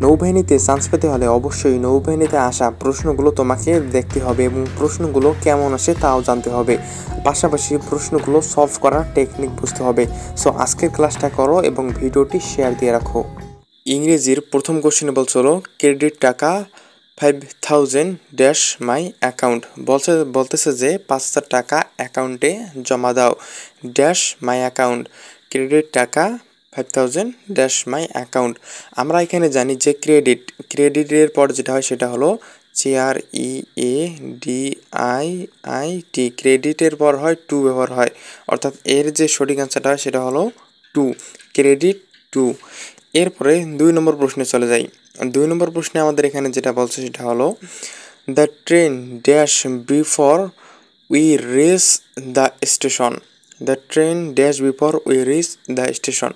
নৌবাহিনীতে chance পেতে হলে অবশ্যই নৌবাহিনীতে আসা প্রশ্নগুলো তোমাকে দেখতে হবে এবং প্রশ্নগুলো কেমন আসে তাও জানতে হবে, পাশাপাশি প্রশ্নগুলো সলভ করার টেকনিক বুঝতে হবে। সো আজকের ক্লাসটা করো এবং ভিডিওটি শেয়ার দিয়ে রাখো। ইংরেজির প্রথম কোশ্চেনে বলছিল ক্রেডিট টাকা 5000 ড্যাশ মাই অ্যাকাউন্ট, বলতেছে যে 5000 টাকা অ্যাকাউন্টে জমা দাও, ড্যাশ মাই অ্যাকাউন্ট, ক্রেডিট টাকা 5000 ড্যাশ মাই অ্যাকাউন্ট। আমরা এখানে জানি যে ক্রেডিটের পর যেটা হয় সেটা হলো CREADIT, ক্রেডিটের পর হয় টু ব্যবহার হয়, অর্থাৎ এর যে সঠিক অ্যান্সারটা হয় সেটা হলো টু, ক্রেডিট টু। এরপরে 2 নম্বর প্রশ্নে চলে যাই। 2 নম্বর প্রশ্নে আমাদের এখানে যেটা বলছে সেটা হলো the train dash before we reach the station, the train dash before we reach the station.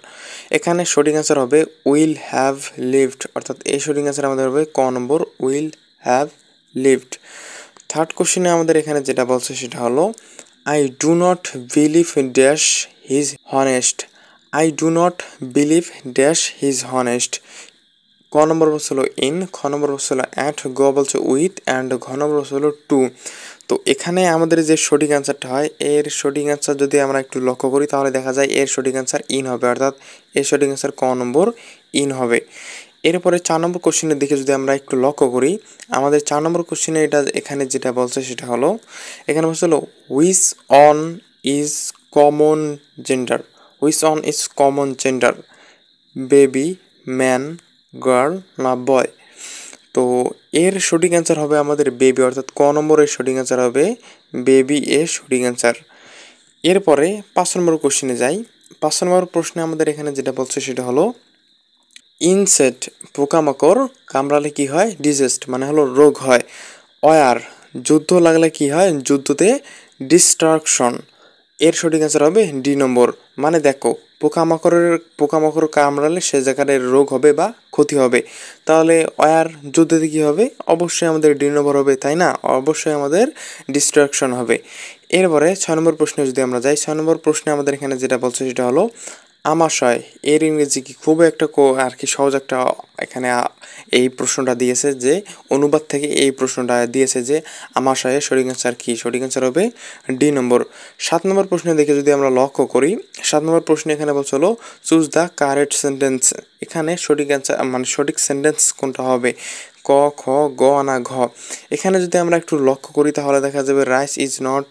এখানে সঠিক অ্যান্সার হবে উইল হ্যাভ লিভড, অর্থাৎ এই সঠিক অ্যান্সার আমাদের হবে ক নম্বর, উইল হ্যাভ লিভড। থার্ড কোশ্চেনে আমাদের এখানে যেটা বলছে সেটা হলো I do not believe dash his honest, I do not believe dash his honest. ক নম্বর বলছিল ইন, খ নম্বর বলছিল অ্যাট, গ বলছে উইথ, অ্যান্ড ঘ নম্বর বলছিল টু। তো এখানে আমাদের যে সঠিক অ্যান্সারটা হয়, এর সঠিক অ্যান্সার যদি আমরা একটু লক্ষ্য করি তাহলে দেখা যায় এর সঠিক অ্যান্সার ইন হবে, অর্থাৎ এর সঠিক অ্যান্সার ক নম্বর ইন হবে। এরপরে 4 নম্বর কোশ্চেনের দিকে যদি আমরা একটু লক্ষ্য করি, আমাদের 4 নম্বর কোশ্চেনে এখানে যেটা বলছে সেটা হলো এখানে বলছিল which on is common gender, which on is common gender, baby, man, girl না বয়। তো এর সঠিক অ্যান্সার হবে আমাদের বেবি, অর্থাৎ ক নম্বরের সঠিক অ্যান্সার হবে বেবি এর সঠিক অ্যান্সার। এরপরে 5 নম্বর কোশ্চেনে যাই। 5 নম্বর প্রশ্নে আমাদের এখানে যেটা বলছে সেটা হলো ইনসেক্ট, পোকামাকড় কামড়ালে কি হয়, ডিজিজ মানে হলো রোগ হয়, ওয়ার যুদ্ধ লাগলে কি হয়, যুদ্ধতে ডিস্ট্রাকশন। এর সঠিক অ্যান্সার হবে ডি নম্বর। মানে দেখো পোকামাকড় কামড়ালে সে জায়গায় রোগ হবে বা ক্ষতি হবে, তাহলে ওয়ার যুদ্ধতে কী হবে, অবশ্যই আমাদের ডি নম্বর হবে, তাই না, অবশ্যই আমাদের ডিস্ট্রাকশন হবে। এরপরে 6 নম্বর প্রশ্নে যদি আমরা যাই, 6 নম্বর প্রশ্নে আমাদের এখানে যেটা বলছে সেটা হলো আমাশয়, এর ইংরেজি কি, খুব একটা আর কি সহজ একটা এখানে এই প্রশ্নটা দিয়েছে যে অনুবাদ থেকে এই প্রশ্নটা দিয়েছে যে আমাশয়ের সঠিক অ্যান্সার কি, সঠিক অ্যান্সার হবে ডি নম্বর। 7 নম্বর প্রশ্নে দেখে যদি আমরা লক্ষ্য করি, 7 নম্বর প্রশ্নে এখানে বলছে হলো চুজ দ্য কারেক্ট সেন্টেন্স, এখানে সঠিক অ্যান্সার মানে সঠিক সেন্টেন্স কোনটা হবে, ক, খ, গ না ঘ। এখানে যদি আমরা একটু লক্ষ্য করি তাহলে দেখা যাবে রাইস ইজ নট,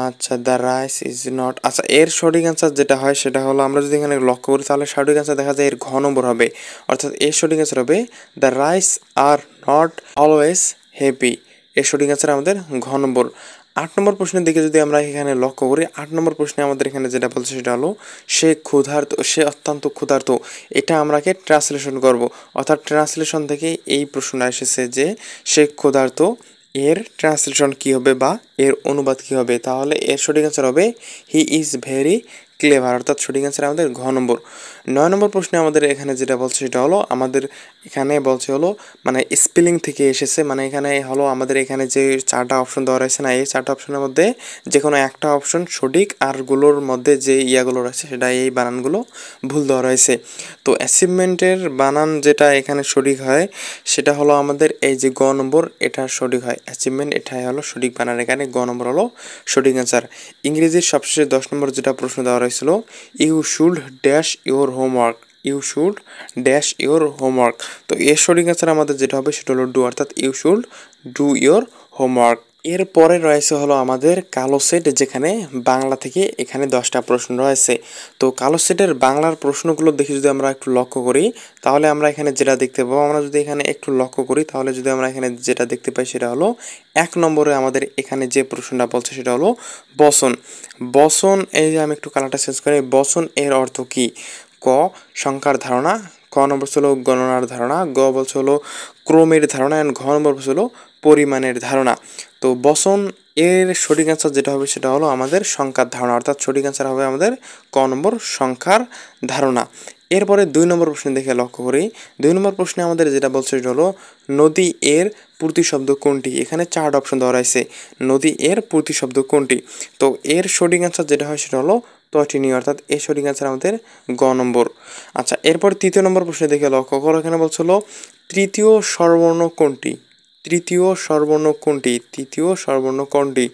আচ্ছা দ্য রাইস ইজ নট, আচ্ছা এর সঠিক অ্যান্সার যেটা হয় সেটা হলো আমরা যদি এখানে লক্ষ্য করি তাহলে সঠিক অ্যান্সার দেখা যায় এর ঘ নম্বর হবে, অর্থাৎ এর সঠিক অ্যান্সার হবে the rice are not always happy, এর সঠিক অ্যান্সার আমাদের ঘ নম্বর। 8 নম্বর প্রশ্নের দিকে যদি আমরা এখানে লক্ষ্য করি, 8 নম্বর প্রশ্নে আমাদের এখানে যেটা বলছে সেটা হলো সে ক্ষুধার্ত, সে অত্যন্ত ক্ষুধার্ত, এটা আমরাকে ট্রান্সলেশন করব, অর্থাৎ ট্রান্সলেশন থেকে এই প্রশ্নটা এসেছে যে সে ক্ষুধার্ত, এর ট্রান্সলেশন কী হবে বা এর অনুবাদ কী হবে, তাহলে এর সঠিক অ্যান্সার হবে হি ইজ ভেরি ক্লেভার, অর্থাৎ সঠিক অ্যান্সার আমাদের ঘ নম্বর। 9 নম্বর প্রশ্নে আমাদের এখানে যেটা বলছে সেটা হলো আমাদের এখানে বলছে হলো মানে স্পেলিং থেকে এসেছে, মানে এখানে হলো আমাদের এখানে যে 4টা অপশন দেওয়া রয়েছে না, এই 4টা অপশনের মধ্যে যে কোনো একটা অপশন সঠিক, আরগুলোর মধ্যে যে ইয়াগুলো রয়েছে সেটা এই বানানগুলো ভুল দেওয়া রয়েছে। তো অ্যাচিভমেন্টের বানান যেটা এখানে সঠিক হয় সেটা হলো আমাদের এই যে গ নম্বর, এটা সঠিক হয়, অ্যাচিভমেন্ট এটাই হলো সঠিক বানান, এখানে গ নম্বর হলো সঠিক অ্যান্সার। ইংরেজির সবশেষে 10 নম্বর যেটা প্রশ্ন দেওয়া রয়েছিল you should dash your homework, you should dash your homework. তো এর সঠিক অ্যান্সার আমাদের যেটা হবে সেটা হলো ডু, অর্থাৎ you should do your homework. এরপরে রয়েছে হলো আমাদের কালো সেট, যেখানে বাংলা থেকে এখানে 10টা প্রশ্ন রয়েছে। তো কালো সেটের বাংলার প্রশ্নগুলো দেখে যদি আমরা একটু লক্ষ্য করি তাহলে আমরা এখানে যেটা দেখতে পাবো, আমরা যদি এখানে একটু লক্ষ্য করি তাহলে যদি আমরা এখানে যেটা দেখতে পাই সেটা হলো 1 নম্বরে আমাদের এখানে যে প্রশ্নটা বলছে সেটা হলো বসন। বসন, এই যে আমি একটু কালারটা চেঞ্জ করি, বসন এর অর্থ কি, ক সংখ্যার ধারণা, ক নম্বর ছিল গণনার ধারণা, গ বলছে হলো ক্রমের ধারণা, অ্যান্ড ঘ নম্বর বলছে হলো পরিমাণের ধারণা। তো বসন এর সঠিক অ্যান্সার যেটা হবে সেটা হলো আমাদের সংখ্যার ধারণা, অর্থাৎ সঠিক অ্যান্সার হবে আমাদের ক নম্বর সংখ্যার ধারণা। এরপরে 2 নম্বর প্রশ্ন দেখে লক্ষ্য করি, 2 নম্বর প্রশ্নে আমাদের যেটা বলছে সেটা হলো নদী এর প্রতিশব্দ কোনটি, এখানে 4টা অপশন দেওয়া রয়েছে, নদী এর প্রতিশব্দ কোনটি। তো এর সঠিক অ্যান্সার যেটা হয় সেটা হলো তটিনী, অর্থাৎ এই সঠিক অ্যান্সার আমাদের গ নম্বর। আচ্ছা, এরপর তৃতীয় নম্বর প্রশ্নে দেখে লক্ষ্য করো, এখানে বলছিল তৃতীয় স্বরবর্ণ কোনটি? তৃতীয় স্বরবর্ণ কোনটি? তৃতীয় স্বরবর্ণ কোনটি?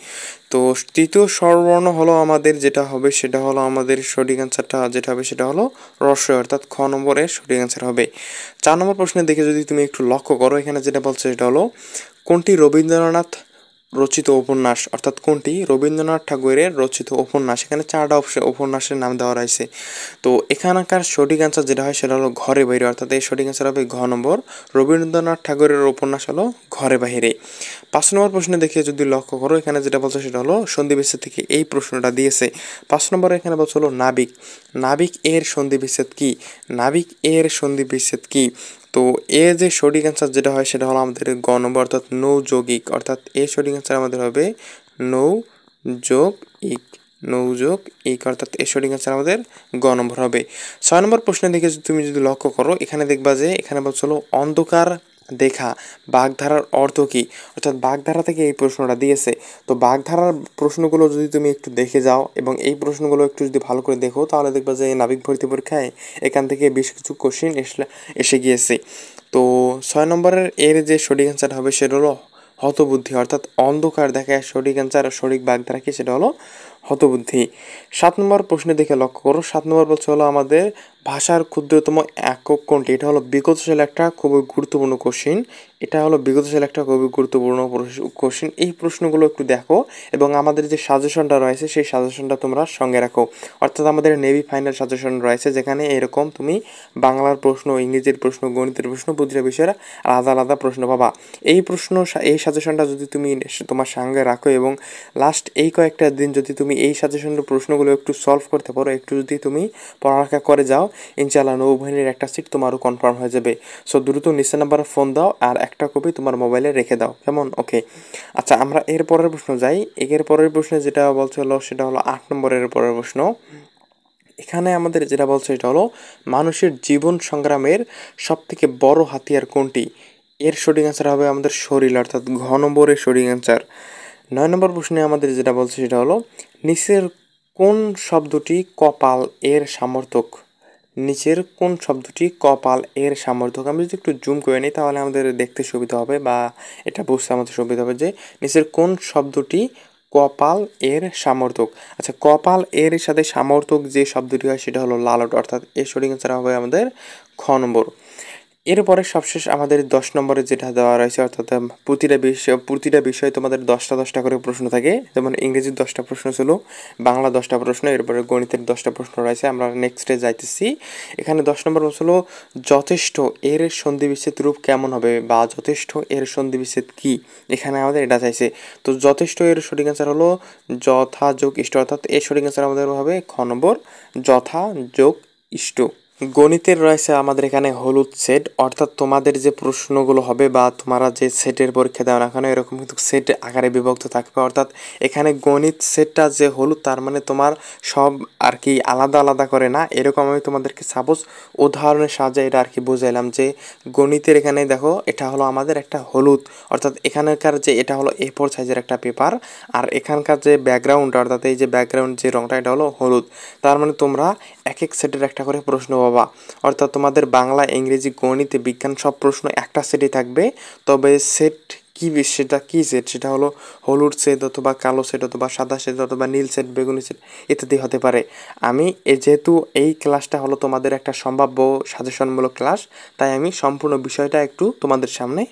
তো তৃতীয় স্বরবর্ণ হলো আমাদের যেটা হবে সেটা হলো আমাদের সঠিক অ্যান্সারটা যেটা হবে সেটা হলো রস্বই, অর্থাৎ খ নম্বরের সঠিক অ্যান্সার হবে। 4 নম্বর প্রশ্নে দেখে যদি তুমি একটু লক্ষ্য করো, এখানে যেটা বলছে সেটা হলো কোনটি রবীন্দ্রনাথ রচিত উপন্যাস, অর্থাৎ কোনটি রবীন্দ্রনাথ ঠাকুরের রচিত উপন্যাস? এখানে 4টা উপন্যাসের নাম দেওয়া রয়েছে। তো এখানকার সঠিক অ্যান্সার যেটা হয় সেটা হলো ঘরে বাইরে, অর্থাৎ এই সঠিক অ্যান্সার হবে ঘ নম্বর, রবীন্দ্রনাথ ঠাকুরের উপন্যাস হলো ঘরে বাহিরে। 5 নম্বর প্রশ্নে দেখে যদি লক্ষ্য করো, এখানে যেটা বলছে সেটা হলো সন্ধিবিচ্ছেদ থেকে এই প্রশ্নটা দিয়েছে। 5 নম্বরে এখানে বলছে হলো নাবিক। নাবিক এর সন্ধিবিচ্ছেদ কি? নাবিক এর সন্ধিবিচ্ছেদ কি? তো এ যে সঠিক অ্যান্সার যেটা হয় সেটা হলো আমাদের গ নম্বর, অর্থাৎ নৌ যৌগিক, অর্থাৎ এর সঠিক অ্যান্সার আমাদের হবে নৌ যোগ ইক, নৌ যোগ ইক, অর্থাৎ এর সঠিক অ্যান্সার আমাদের গ নম্বর হবে। 6 নম্বর প্রশ্নে দেখে তুমি যদি লক্ষ্য করো, এখানে দেখবা যে এখানে বলছিল অন্ধকার দেখা বাগধারার অর্থ কি? অর্থাৎ বাগধারা থেকে এই প্রশ্নটা দিয়েছে। তো বাগধারার প্রশ্নগুলো যদি তুমি একটু দেখে যাও এবং এই প্রশ্নগুলো একটু যদি ভালো করে দেখো, তাহলে দেখবা যে নাবিক ভর্তি পরীক্ষায় এখান থেকে বেশ কিছু কোশ্চেন এসে গিয়েছে। তো 6 নম্বরের এর যে সঠিক অ্যান্সার হবে সেটা হলো হতবুদ্ধি, অর্থাৎ অন্ধকার দেখায় সঠিক অ্যান্সার, সঠিক বাগধারা কি সেটা হলো হতবুদ্ধি। 7 নম্বর প্রশ্নে দেখে লক্ষ্য করো, 7 নম্বর বলছে হলো আমাদের ভাষার ক্ষুদ্রতম একক কোনটি? এটা হলো বিগতশীল একটা খুবই গুরুত্বপূর্ণ কোশ্চিন। এটা হলো বিগতশীল একটা খুবই গুরুত্বপূর্ণ কোশ্চিন। এই প্রশ্নগুলো একটু দেখো এবং আমাদের যে সাজেশনটা রয়েছে সেই সাজেশনটা তোমরা সঙ্গে রাখো, অর্থাৎ আমাদের নেভি ফাইনাল সাজেশন রয়েছে যেখানে এরকম তুমি বাংলার প্রশ্ন, ইংরেজির প্রশ্ন, গণিতের প্রশ্ন, প্রতিটা বিষয়ের আলাদা আলাদা প্রশ্ন পাবা। এই সাজেশনটা যদি তুমি তোমার সঙ্গে রাখো এবং লাস্ট এই কয়েকটা দিন যদি তুমি এই সাজেশনের প্রশ্নগুলো একটু সলভ করতে পারো, একটু যদি তুমি পড়ালেখা করে যাও, ইনশাআল্লাহ নৌবাহিনীর একটা সিট তোমারও কনফার্ম হয়ে যাবে। সো দ্রুত নিচে নাম্বারে ফোন দাও আর একটা কপি তোমার মোবাইলে রেখে দাও, কেমন? ওকে। আচ্ছা, আমরা এর পরের প্রশ্ন যাই। এর পরের প্রশ্নে যেটা বলছে হলো সেটা হলো 8 নম্বরের পরের প্রশ্ন। এখানে আমাদের যেটা বলছে এটা হলো মানুষের জীবন সংগ্রামের সবথেকে বড় হাতিয়ার কোনটি? এর সঠিক অ্যান্সার হবে আমাদের শরীর, অর্থাৎ ঘ নম্বরের সঠিক অ্যান্সার। 9 নম্বর প্রশ্নে আমাদের যেটা বলছে সেটা হলো নিচের কোন শব্দটি কপাল এর সমর্থক? নিচের কোন শব্দটি কপাল এর সমর্থক? আমি যদি একটু জুম করে নিই তাহলে আমাদের দেখতে সুবিধা হবে বা এটা বুঝতে আমাদের সুবিধা হবে যে নিচের কোন শব্দটি কপাল এর সমর্থক। আচ্ছা, কপাল এর সাথে সমর্থক যে শব্দটি হয় সেটা হলো লালট, অর্থাৎ এর সঠিক অ্যান্সার হবে আমাদের খ নম্বর। এরপরে সবশেষ আমাদের 10 নম্বরে যেটা দেওয়া রয়েছে, অর্থাৎ প্রতিটা বিষয়ে তোমাদের 10টা করে প্রশ্ন থাকে। যেমন ইংরেজির 10টা প্রশ্ন ছিল, বাংলা 10টা প্রশ্ন, এরপরে গণিতের 10টা প্রশ্ন রয়েছে। আমরা নেক্সটে যাইতেছি। এখানে 10 নম্বর প্রশ্ন হলো যথেষ্ট এর সন্ধিবিচ্ছেদ রূপ কেমন হবে, বা যথেষ্ট এর সন্ধিবিচ্ছেদ কি? এখানে আমাদের এটা চাইছে। তো যথেষ্ট এর সঠিক অ্যান্সার হলো যথা যোগ ইষ্ট, অর্থাৎ এর সঠিক অ্যান্সার আমাদের হবে খ নম্বর, যথা যোগ ইষ্ট। গণিতের রয়েছে আমাদের এখানে হলুদ সেট, অর্থাৎ তোমাদের যে প্রশ্নগুলো হবে বা তোমরা যে সেটের পরীক্ষা দেওয়া না কেন এরকম কিন্তু সেট আকারে বিভক্ত থাকবে, অর্থাৎ এখানে গণিত সেটটা যে হলুদ তার মানে তোমার সব আর কি আলাদা আলাদা করে না, এরকম আমি তোমাদেরকে সাপোজ উদাহরণের সাহায্যে এটা আর কি বুঝাইলাম যে গণিতের এখানে দেখো এটা হলো আমাদের একটা হলুদ, অর্থাৎ এখানকার যে এটা হলো A4 সাইজের একটা পেপার, আর এখানকার যে ব্যাকগ্রাউন্ড অর্থাৎ এই যে ব্যাকগ্রাউন্ড যে রংটা এটা হলো হলুদ। তার মানে তোমরা এক এক সেটের একটা করে প্রশ্ন পাবা, অর্থাৎ তোমাদের বাংলা, ইংরেজি, গণিত, বিজ্ঞান সব প্রশ্ন একটা সেটে থাকবে। তবে সেট কি সেটা কি সেট সেটা হলো হলুদ সেট অথবা কালো সেট অথবা সাদা সেট অথবা নীল সেট, বেগুনি সেট ইত্যাদি হতে পারে। আমি যেহেতু এই ক্লাসটা হলো তোমাদের একটা সম্ভাব্য সাজেশনমূলক ক্লাস, তাই আমি সম্পূর্ণ বিষয়টা একটু তোমাদের সামনে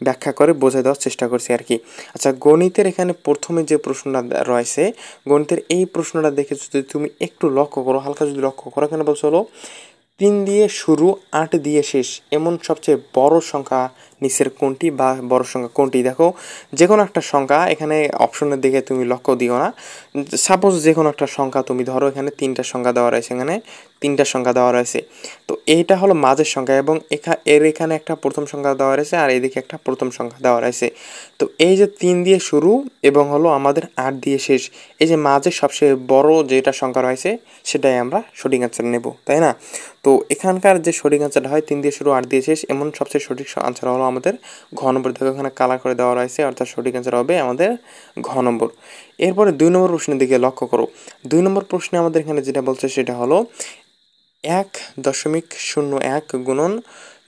ব্যাখ্যা করে বোঝাই দেওয়ার চেষ্টা করছি আর কি। আচ্ছা, গণিতের এখানে প্রথমে যে প্রশ্নটা রয়েছে, গণিতের এই প্রশ্নটা দেখে যদি তুমি একটু লক্ষ্য করো, হালকা যদি লক্ষ্য করো, এখানে বলছো হলো 3 দিয়ে শুরু 8 দিয়ে শেষ এমন সবচেয়ে বড় সংখ্যা নিচের কোনটি, বা বড় সংখ্যা কোনটি? দেখো, যে কোনো একটা সংখ্যা এখানে অপশনের দিকে তুমি লক্ষ্য দিও না, সাপোজ যে কোনো একটা সংখ্যা তুমি ধরো, এখানে 3টা সংখ্যা দেওয়া রয়েছে, এখানে 3টা সংখ্যা দেওয়া রয়েছে। তো এইটা হলো মাঝের সংখ্যা এবং এখানে একটা প্রথম সংখ্যা দেওয়া রয়েছে আর এদিকে একটা প্রথম সংখ্যা দেওয়া রয়েছে। তো এই যে 3 দিয়ে শুরু এবং হলো আমাদের 8 দিয়ে শেষ, এই যে মাঝের সবচেয়ে বড় যেটা সংখ্যা রয়েছে সেটাই আমরা সঠিক অ্যান্সার নেব, তাই না? তো এখানকার যে সঠিক অ্যান্সারটা হয় 3 দিয়ে শুরু 8 দিয়ে শেষ এমন সবচেয়ে সঠিক আনসার হলো আমাদের ঘ নম্বর। দেখো এখানে কালার করে দেওয়া রয়েছে, অর্থাৎ সঠিক অ্যান্সার হবে আমাদের ঘ নম্বর। এরপরে 2 নম্বর প্রশ্নের দিকে লক্ষ্য করো। 2 নম্বর প্রশ্নে আমাদের এখানে যেটা বলছে সেটা হলো 1.01 গুণন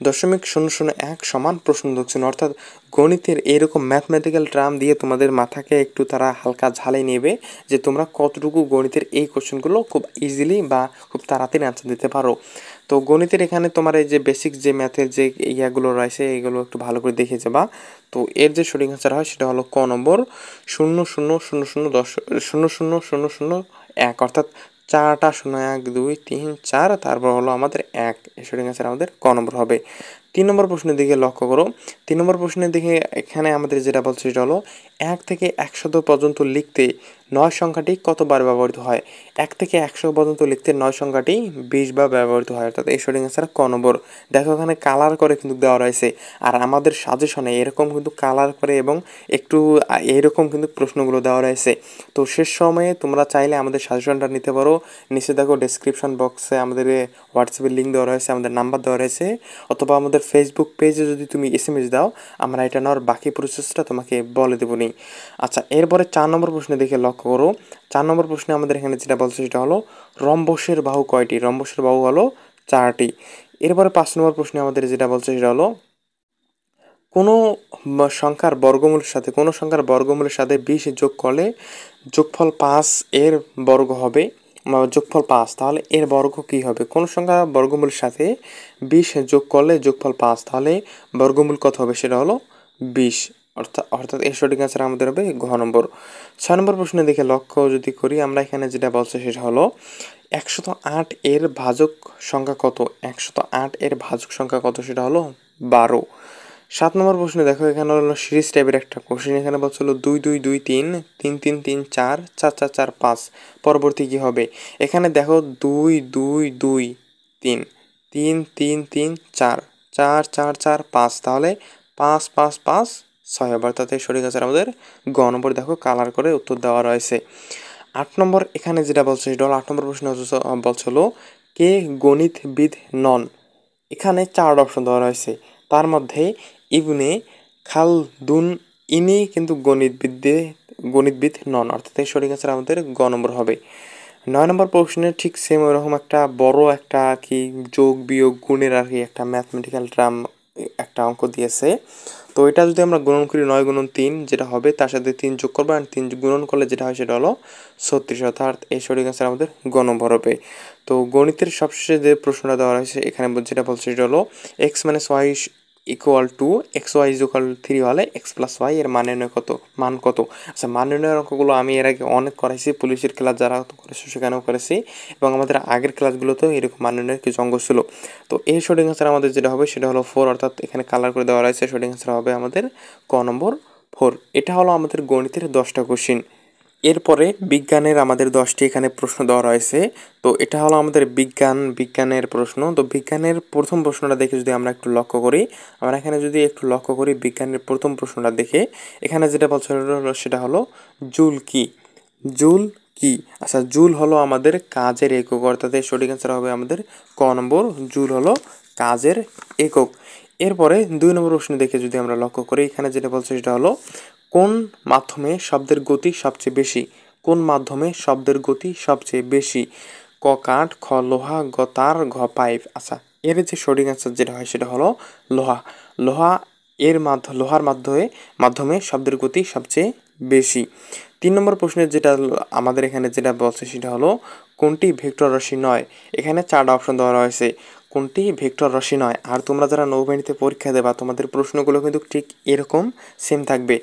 0.001 সমান প্রশ্নবোধক চিহ্ন। অর্থাৎ গণিতের এরকম ম্যাথমেটিক্যাল টার্ম দিয়ে তোমাদের মাথাকে একটু তারা হালকা ঝালাই নেবে যে তোমরা কতটুকু গণিতের এই কোশ্চেনগুলো খুব ইজিলি বা খুব তাড়াতাড়ি আনসার দিতে পারো। তো গণিতের এখানে তোমার এই যে বেসিক যে ম্যাথের যে ইয়াগুলো রয়েছে এগুলো একটু ভালো করে দেখে যাবা। তো এর যে সঠিক আনসার হয় সেটা হলো ক নম্বর 0.000.00001, অর্থাৎ 4টা 0 1 2 3 4, তারপর হলো আমাদের 1, এই সঠিক অ্যান্সার আমাদের ক নম্বর হবে। 3 নম্বর প্রশ্নের দিকে লক্ষ্য করো। 3 নম্বর প্রশ্নের দিকে এখানে আমাদের যেটা বলছে সেটা হলো 1 থেকে 100 পর্যন্ত লিখতে 9 সংখ্যাটি কতবার ব্যবহৃত হয়। 1 থেকে 100 পর্যন্ত লিখতে 9 সংখ্যাটি 20 বার ব্যবহৃত হয়, অর্থাৎ এই সঠিক অ্যান্সার ক নম্বর। দেখো এখানে কালার করে কিন্তু দেওয়া রয়েছে, আর আমাদের সাজেশনে এরকম কিন্তু কালার করে এবং একটু এইরকম কিন্তু প্রশ্নগুলো দেওয়া রয়েছে। তো শেষ সময়ে তোমরা চাইলে আমাদের সাজেশনটা নিতে পারো। নিচে দেখো ডেসক্রিপশন বক্সে আমাদের হোয়াটসঅ্যাপের লিঙ্ক দেওয়া রয়েছে, আমাদের নাম্বার দেওয়া রয়েছে, অথবা আমাদের ফেসবুক পেজে যদি তুমি SMS দাও আমরা এটা নেওয়ার বাকি প্রসেসটা তোমাকে বলে দেবো নি। আচ্ছা, এরপরে 4 নম্বর প্রশ্নের দিকে লক্ষ্য করো। 4 নম্বর প্রশ্নে আমাদের এখানে যেটা বলছে সেটা হলো রম্বসের বাহু কয়টি। রম্বসের বাহু হলো 4টি। এরপরে 5 নম্বর প্রশ্নে আমাদের যেটা বলছে সেটা হলো কোনো সংখ্যার বর্গমূলের সাথে 20 যোগ করলে যোগফল 5 এর বর্গ হবে, যোগফল 5, তাহলে এর বর্গ কী হবে। কোন সংখ্যা বর্গমূলের সাথে 20 যোগ করলে যোগফল 5, তাহলে বর্গমূল কত হবে সেটা হলো 20, অর্থাৎ এর সঠিক অ্যান্সার আমাদের হবে ঘ নম্বর। 6 নম্বর প্রশ্নে দেখে লক্ষ্য যদি করি, আমরা এখানে যেটা বলছে সেটা হলো 108 এর ভাজক সংখ্যা কত। 108 এর ভাজক সংখ্যা কত সেটা হলো 12। 7 নম্বর প্রশ্নে দেখো এখানে হলো সিরিজ টাইপের একটা কোশ্চেন। এখানে বলছে হলো 2 2 2 3 3 3 3 4 4 4 4 5, পরবর্তী কি হবে। এখানে দেখো 2 2 2 3 3 3 3 4 4 4 4 5, তাহলে 5 5 5 6 হবে, অর্থাৎ সঠিক আছে আমাদের গ নম্বর। দেখো কালার করে উত্তর দেওয়া রয়েছে। 8 নম্বর এখানে যেটা বলছে সেটা হলো 8 নম্বর প্রশ্ন বলছে হলো কে গণিতবিদ নন। এখানে 4 অপশন দেওয়া রয়েছে, তার মধ্যে ইবনে খালদুন ইনি কিন্তু গণিতবিদ নন, অর্থাৎ এই সঠিক অ্যান্সার আমাদের গ নম্বর হবে। 9 নম্বর প্রশ্নের ঠিক সেম ওরকম একটা বড় একটা কি যোগ বিয়োগ গুণের আর কি একটা ম্যাথমেটিক্যাল টার্ম একটা অঙ্ক দিয়েছে। তো এটা যদি আমরা গুণন করি 9 গুণন 3 যেটা হবে, তার সাথে 3 যোগ করবো, আর 3 গুণন করলে যেটা হয় সেটা হলো 36, অর্থাৎ এই সঠিক অ্যান্সার আমাদের গ নম্বর হবে। তো গণিতের সবশেষে যে প্রশ্নটা দেওয়া হয়েছে এখানে যেটা বলছে সেটা হলো X minus Y equal to X Y equal 3 হলে এক্স প্লাস ওয়াই এর মান কত। আচ্ছা, মান নির্ণয়ের অঙ্কগুলো আমি এর আগে অনেক করাইছি, পুলিশের ক্লাস যারা করেছে সেখানেও করেছি, এবং আমাদের আগের ক্লাসগুলোতেও এরকম মান নির্ণয়ের কিছু অঙ্ক ছিল। তো এই সঠিক অ্যান্সার আমাদের যেটা হবে সেটা হলো 4, অর্থাৎ এখানে কালার করে দেওয়া রয়েছে, সঠিক অ্যান্সার হবে আমাদের ক নম্বর 4। এটা হলো আমাদের গণিতের 10টা কোশ্চিন। এরপরে বিজ্ঞানের আমাদের 10টি এখানে প্রশ্ন দেওয়া রয়েছে। তো এটা হলো আমাদের বিজ্ঞানের প্রশ্ন। তো বিজ্ঞানের প্রথম প্রশ্নটা দেখে যদি আমরা একটু লক্ষ্য করি, আমরা এখানে যদি একটু লক্ষ্য করি বিজ্ঞানের প্রথম প্রশ্নটা দেখে, এখানে যেটা বলছে সেটা হলো জুল কি। জুল কি, আচ্ছা জুল হলো আমাদের কাজের একক, অর্থাৎ এর সঠিক অ্যান্সার হবে আমাদের ক নম্বর, জুল হলো কাজের একক। এরপরে 2 নম্বর প্রশ্ন দেখে যদি আমরা লক্ষ্য করি, এখানে যেটা বলছে সেটা হলো কোন মাধ্যমে শব্দের গতি সবচেয়ে বেশি। কোন মাধ্যমে শব্দের গতি সবচেয়ে বেশি। ক কাঠ, খ লোহা, গ তার, ঘ পাইপ। আচ্ছা, এর যে সঠিক অ্যান্সার যেটা হয় সেটা হলো লোহা। লোহা লোহার মাধ্যমে শব্দের গতি সবচেয়ে বেশি। 3 নম্বর প্রশ্নের যেটা আমাদের এখানে যেটা বলছে সেটা হলো কোনটি ভেক্টর রাশি নয়। এখানে 4টা অপশন দেওয়া রয়েছে, কোনটি ভেক্টর রাশি নয়। আর তোমরা যারা নৌবাহিনীতে পরীক্ষা দেবা তোমাদের প্রশ্নগুলো কিন্তু ঠিক এরকম সেম থাকবে।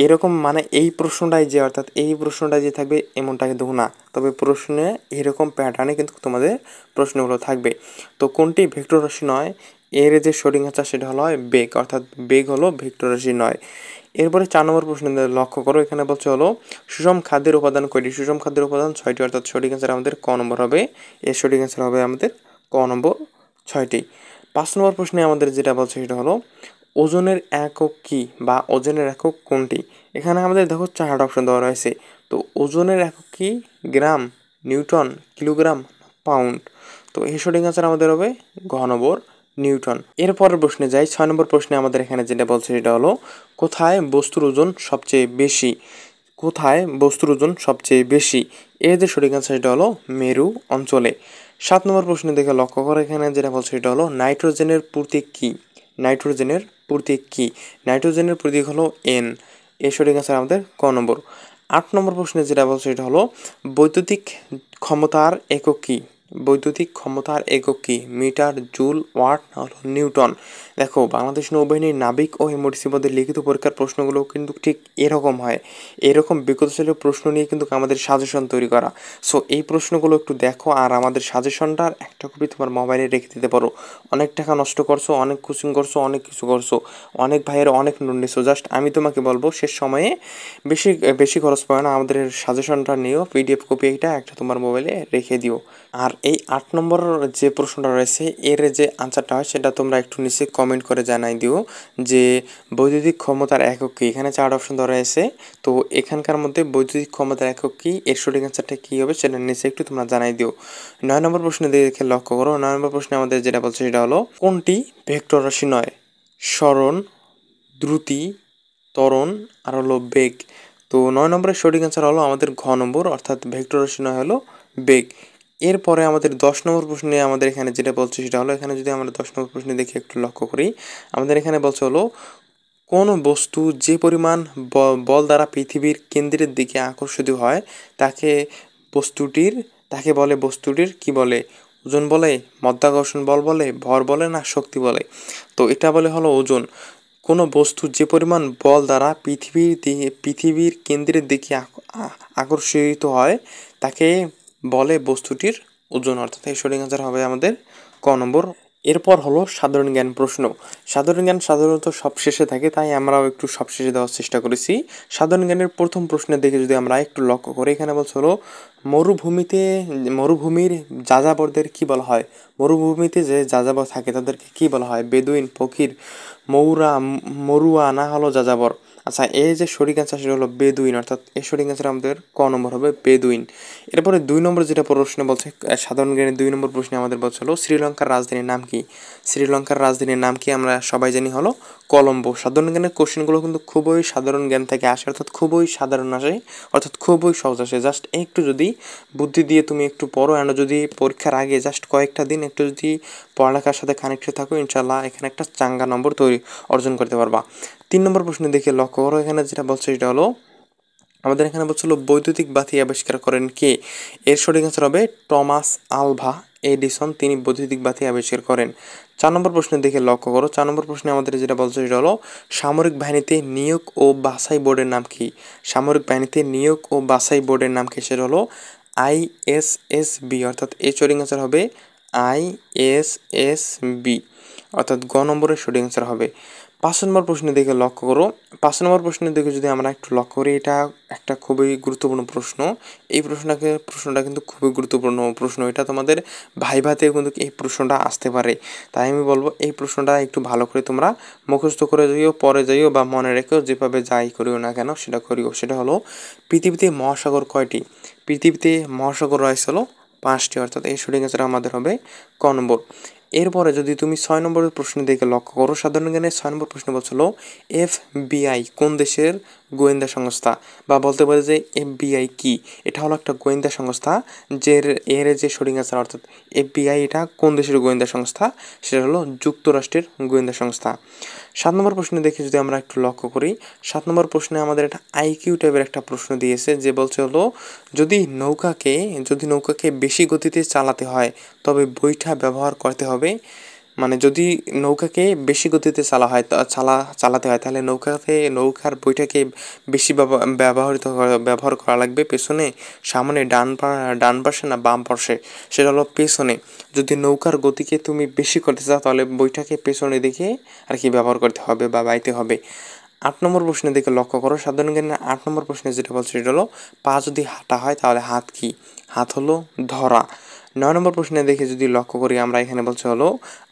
এরকম মানে এই প্রশ্নটাই যে, অর্থাৎ এই প্রশ্নটাই যে থাকবে এমনটা কিন্তু না, তবে প্রশ্নে এরকম প্যাটার্নে কিন্তু তোমাদের প্রশ্নগুলো থাকবে। তো কোনটি ভেক্টর রাশি নয়, এর যে সঠিক অ্যান্সার সেটা হলো বেগ, অর্থাৎ বেগ হলো ভেক্টর রাশি নয়। এরপরে 4 নম্বর প্রশ্ন লক্ষ্য করো, এখানে বলছে হলো সুষম খাদ্যের উপাদান কয়টি। সুষম খাদ্যের উপাদান 6টি, অর্থাৎ সঠিক অ্যান্সার আমাদের ক নম্বর হবে। এর সঠিক অ্যান্সার হবে আমাদের ক নম্বর 6টি। 5 নম্বর প্রশ্নে আমাদের যেটা বলছে সেটা হলো ওজনের একক কি বা ওজনের একক কোনটি। এখানে আমাদের দেখো 4টা অপশন দেওয়া রয়েছে। তো ওজনের একক কি, গ্রাম, নিউটন, কিলোগ্রাম, পাউন্ড। তো এই সঠিক অ্যান্সার আমাদের হবে ঘ নম্বর নিউটন। এরপরের প্রশ্নে যাই। 6 নম্বর প্রশ্নে আমাদের এখানে যেটা বলছে সেটা হলো কোথায় বস্তুর ওজন সবচেয়ে বেশি? কোথায় বস্তুর ওজন সবচেয়ে বেশি? এর যে সঠিক অ্যান্সার সেটা হলো মেরু অঞ্চলে। 7 নম্বর প্রশ্নে দেখে লক্ষ্য করে এখানে যেটা বলছে সেটা হলো নাইট্রোজেনের প্রতীক কি? নাইট্রোজেনের প্রতীক কি? নাইট্রোজেনের প্রতীক হলো এন। এর সঠিক অ্যান্সার আমাদের ক নম্বর। 8 নম্বর প্রশ্নে যেটা বলছে সেটা হলো বৈদ্যুতিক ক্ষমতার একক কি? বৈদ্যুতিক ক্ষমতার একক কি? মিটার, জুল, ওয়াট না হলো নিউটন। দেখো বাংলাদেশ নৌবাহিনীর নাবিক ও এমটিসি পদের লিখিত পরীক্ষার প্রশ্নগুলো কিন্তু ঠিক এরকম হয়। এরকম বিগতশীল প্রশ্ন নিয়ে কিন্তু আমাদের সাজেশন তৈরি করা। সো এই প্রশ্নগুলো একটু দেখো আর আমাদের সাজেশনটার একটা কপি তোমার মোবাইলে রেখে দিতে পারো। অনেক টাকা নষ্ট করছো, অনেক কোচিং করছো, অনেক কিছু করছো, অনেক ভাইয়ের অনেক নোট নিছো। জাস্ট আমি তোমাকে বলবো শেষ সময়ে বেশি বেশি খরচ পড়ে না, আমাদের সাজেশনটা নিও, পিডিএফ কপি এটা একটা তোমার মোবাইলে রেখে দিও। আর এই 8 নম্বর যে প্রশ্নটা রয়েছে এর যে আনসারটা হয় সেটা তোমরা একটু নিচে কমেন্ট করে জানাই দিও যে বৈদ্যুতিক ক্ষমতার একক কী। এখানে 4টা অপশন ধরা আছে, তো এখানকার মধ্যে বৈদ্যুতিক ক্ষমতার একক কী, এর সঠিক অ্যান্সারটা কী হবে সেটা নিচে একটু তোমরা জানাই দিও। 9 নম্বর প্রশ্নে দেখে লক্ষ্য করো। 9 নম্বর প্রশ্নে আমাদের যেটা বলছে সেটা হলো কোনটি ভেক্টর রাশি নয়? সরণ, দ্রুতি, ত্বরণ আর হলো বেগ। তো 9 নম্বরের সঠিক অ্যান্সার হলো আমাদের ঘ নম্বর, অর্থাৎ ভেক্টর রাশি নয় হলো বেগ। এরপরে আমাদের 10 নম্বর প্রশ্নে আমাদের এখানে যেটা বলছে সেটা হলো, এখানে যদি আমরা 10 নম্বর প্রশ্নে দেখে একটু লক্ষ্য করি, আমাদের এখানে বলছে হলো কোন বস্তু যে পরিমাণ বল দ্বারা পৃথিবীর কেন্দ্রের দিকে আকর্ষিত হয় তাকে বস্তুটির তাকে বলে বস্তুটির কি বলে? ওজন বলে, মাধ্যাকর্ষণ বল বলে, ভর বলে না শক্তি বলে? তো এটা বলে হলো ওজন। কোনো বস্তু যে পরিমাণ বল দ্বারা পৃথিবীর কেন্দ্রের দিকে আকর্ষিত হয় তাকে বলে বস্তুটির ওজন, অর্থাৎ এই সঠিক অ্যান্সার হবে আমাদের ক নম্বর। এরপর হলো সাধারণ জ্ঞান প্রশ্ন। সাধারণ জ্ঞান সাধারণত সবশেষে থাকে, তাই আমরাও একটু সবশেষে দেওয়ার চেষ্টা করেছি। সাধারণ জ্ঞানের প্রথম প্রশ্নের দিকে যদি আমরা একটু লক্ষ্য করি, এখানে বলছে হলো মরুভূমির যাযাবরদের কি বলা হয়? মরুভূমিতে যে যাযাবর থাকে তাদেরকে কি বলা হয়? বেদুইন, ফকির, মরুয়া না হলো যাযাবর? আচ্ছা, এই যে সঠিক অ্যান্সার সেটা হলো বেদুইন, অর্থাৎ এই সঠিক অ্যান্সার আমাদের ক নম্বর হবে বেদুইন। এরপরে 2 নম্বর যেটা প্রশ্ন বলছে সাধারণ জ্ঞানের 2 নম্বর প্রশ্নে আমাদের বলছে হলো শ্রীলঙ্কার রাজধানীর নাম কি? শ্রীলঙ্কার রাজধানীর নাম কি আমরা সবাই জানি হলো কলম্বো। সাধারণ জ্ঞানের কোশ্চেনগুলো কিন্তু খুবই সাধারণ জ্ঞান থেকে আসে, অর্থাৎ খুবই সাধারণ আসে, অর্থাৎ খুবই সহজ আসে। জাস্ট একটু যদি বুদ্ধি দিয়ে তুমি একটু পড়ো, আর যদি পরীক্ষার আগে জাস্ট কয়েকটা দিন একটু যদি পড়ালেখার সাথে কানেক্টেড থাকো, ইনশাল্লাহ এখানে একটা চাঙ্গা নম্বর অর্জন করতে পারবা। 3 নম্বর প্রশ্নে দেখে লক্ষ্য করো, এখানে যেটা বলছে সেটা হলো আমাদের এখানে বলছিল বৈদ্যুতিক বাতি আবিষ্কার করেন কে? এর সঠিক অ্যান্সার হবে টমাস আলভা এডিসন, তিনি বৈদ্যুতিক বাতি আবিষ্কার করেন। 4 নম্বর প্রশ্নের দিকে লক্ষ্য করো। 4 নম্বর প্রশ্নে আমাদের যেটা বলছে সেটা হলো সামরিক বাহিনীতে নিয়োগ ও বাছাই বোর্ডের নাম কি? সামরিক বাহিনীতে নিয়োগ ও বাছাই বোর্ডের নাম কি? সেটা হলো আইএসএসবি, অর্থাৎ এর সঠিক অ্যান্সার হবে আইএসএসবি, অর্থাৎ গ নম্বরের সঠিক অ্যান্সার হবে। 5 নম্বর প্রশ্নের দিকে লক্ষ্য করো। 5 নম্বর প্রশ্নের দিকে যদি আমরা একটু লক্ষ্য করি, এটা একটা খুবই গুরুত্বপূর্ণ প্রশ্ন। এই প্রশ্নটা কিন্তু খুবই গুরুত্বপূর্ণ প্রশ্ন। এটা তোমাদের ভাইভাতেও কিন্তু এই প্রশ্নটা আসতে পারে। তাই আমি বলবো এই প্রশ্নটা একটু ভালো করে তোমরা মুখস্থ করে যাইও, পরে যাইও বা মনে রেখেও, যেভাবে যাই করিও না কেন সেটা করিও। সেটা হলো পৃথিবীতে মহাসাগর কয়টি? পৃথিবীতে মহাসাগর রয়েছে হলো 5টি, অর্থাৎ এই সঠিক অ্যান্সার আমাদের হবে ক নম্বর। এরপরে যদি তুমি 6 নম্বরের প্রশ্নের দিকে লক্ষ্য করো, সাধারণ জ্ঞানের 6 নম্বর প্রশ্ন বলছিল এফবিআই কোন দেশের গোয়েন্দা সংস্থা? বা বলতে পারে যে এফবিআই কি? এটা হলো একটা গোয়েন্দা সংস্থা, এর যে সঠিক অ্যান্সার, অর্থাৎ এফবিআই এটা কোন দেশের গোয়েন্দা সংস্থা? সেটা হলো যুক্তরাষ্ট্রের গোয়েন্দা সংস্থা। 7 নম্বর প্রশ্নে দেখে যদি আমরা একটু লক্ষ্য করি, 7 নম্বর প্রশ্নে আমাদের একটা আইকিউ টাইপের একটা প্রশ্ন দিয়েছে, যে বলছে হলো যদি নৌকাকে বেশি গতিতে চালাতে হয় তবে বৈঠা ব্যবহার করতে হবে। মানে যদি নৌকাকে বেশি গতিতে চালাতে হয় তাহলে নৌকার বইটাকে বেশি ব্যবহার করা লাগবে পেছনে, সামনে ডান পাশে না বাম পাশে? সেটা হলো পেছনে। যদি নৌকার গতিকে তুমি বেশি করতে চাও তাহলে বইটাকে পেছনে দেখে আর কি ব্যবহার করতে হবে বা বাইতে হবে। 8 নম্বর প্রশ্নের দিকে লক্ষ্য করো। সাধারণ জ্ঞানের 8 নম্বর প্রশ্নে যেটা বলছে সেটা হলো পা যদি হাঁটা হয় তাহলে হাত কি? হাত হলো ধরা। 9 নম্বর প্রশ্নে দেখে যদি লক্ষ্য করি আমরা, এখানে বলছে হলো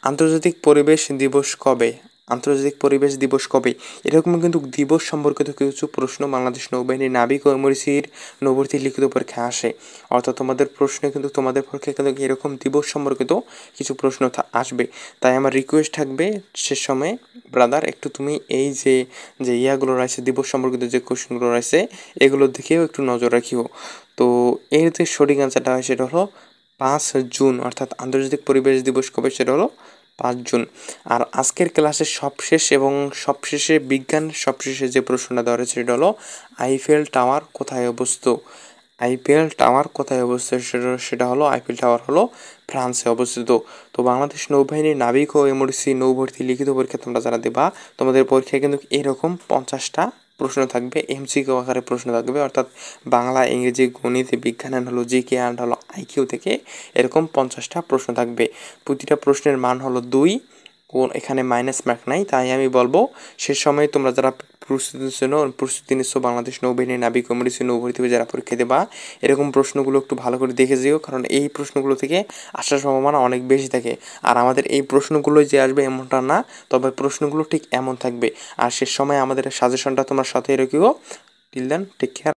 আন্তর্জাতিক পরিবেশ দিবস কবে? আন্তর্জাতিক পরিবেশ দিবস কবে? এরকম কিন্তু দিবস সম্পর্কিত কিছু প্রশ্ন বাংলাদেশ নৌবাহিনীর নাবিক ও এমআরসির নৌভর্তি লিখিত পরীক্ষায় আসে। অর্থাৎ তোমাদের প্রশ্নে কিন্তু তোমাদের পরীক্ষায় কিন্তু এরকম দিবস সম্পর্কিত কিছু প্রশ্ন আসবে। তাই আমার রিকোয়েস্ট থাকবে শেষ সময়ে ব্রাদার একটু তুমি এই যে ইয়াগুলো রয়েছে দিবস সম্পর্কিত যে কোশ্চেনগুলো রয়েছে এগুলোর দিকেও একটু নজর রাখিও। তো এর যে সঠিক অ্যান্সারটা হয় সেটা হলো 5 জুন, অর্থাৎ আন্তর্জাতিক পরিবেশ দিবস কবে সেটা হলো 5 জুন। আর আজকের ক্লাসের সবশেষে বিজ্ঞান সবশেষে যে প্রশ্নটা দেওয়া হয়েছে সেটা হলো আইফেল টাওয়ার কোথায় অবস্থিত? আইফেল টাওয়ার কোথায় অবস্থিত? সেটা হলো আইফেল টাওয়ার হলো ফ্রান্সে অবস্থিত। তো বাংলাদেশ নৌবাহিনীর নাবিক ও এমআরসি নৌভর্তি লিখিত পরীক্ষা তোমরা যারা দেবা তোমাদের পরীক্ষায় কিন্তু এরকম 50টা প্রশ্ন থাকবে, এমসিকিউ আকারে প্রশ্ন থাকবে, অর্থাৎ বাংলা, ইংরেজি, গণিত, বিজ্ঞান অ্যান্ড হলো জিকে অ্যান্ড হলো আইকিউ থেকে এরকম 50টা প্রশ্ন থাকবে। প্রতিটা প্রশ্নের মান হলো 2, এখানে মাইনাস মার্ক নাই। তাই আমি বলবো সে সময় তোমরা যারা প্রস্তুতি নিচ্ছ বাংলাদেশ নৌবাহিনীর নাবিক এমআরসি নৌভর্তি যারা পরীক্ষা দেবা এরকম প্রশ্নগুলো একটু ভালো করে দেখে যেও, কারণ এই প্রশ্নগুলো থেকে আসার সম্ভাবনা অনেক বেশি থাকে। আর আমাদের এই প্রশ্নগুলো যে আসবে এমনটা না, তবে প্রশ্নগুলো ঠিক এমন থাকবে। আর শেষ সময় আমাদের সাজেশনটা তোমার সাথে রেখেও। Till then take care.